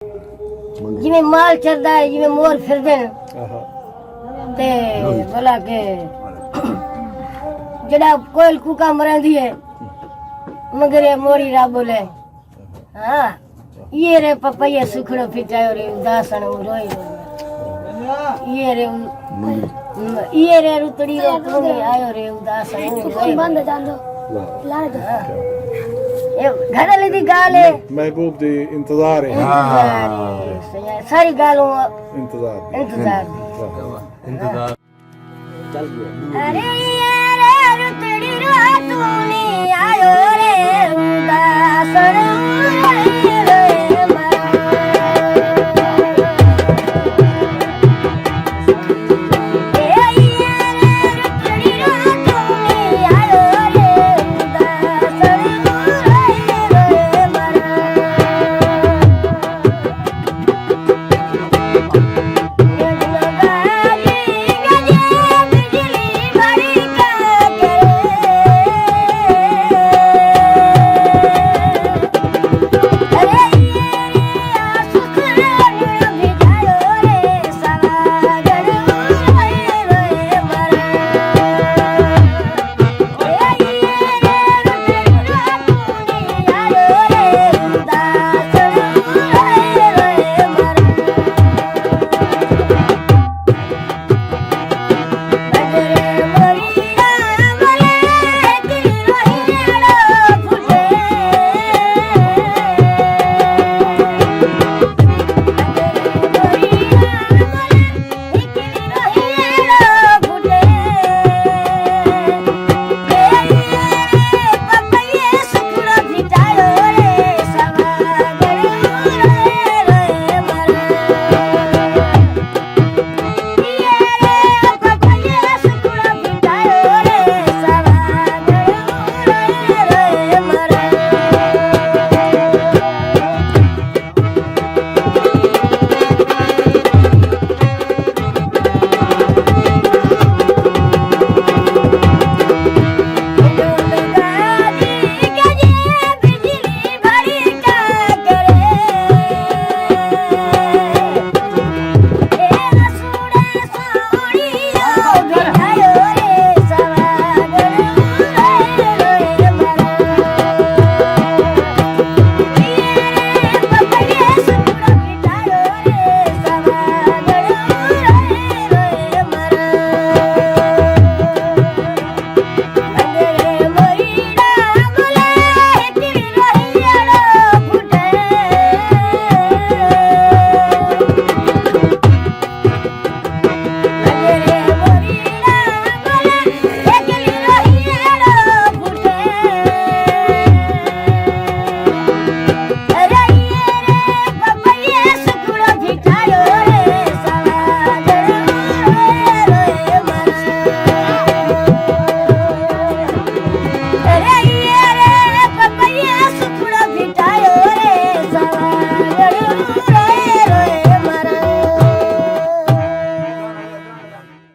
जिवें माल चरदा है जिवें मोर फिरदे ने ते बोला के जड़ा कोयल कूका मरंदी है मगर ये मोरी रा बोले हाँ ये रे पपैया सुखड़ो फिटायो रे उदासन रोई ये रे रुतड़ी रो तुम्हें आयो रे उदासन रोई बंद जांदो लाड़ दो ये घर दी गाल है महबूब दी इंतजार है सारी गालों इंतजार चल गया अरे ये रे रुतड़ी रो तूने आयो रे उदासन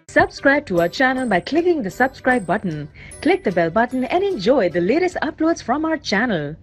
Subscribe to our channel by clicking the subscribe button. Click the bell button and enjoy the latest uploads from our channel.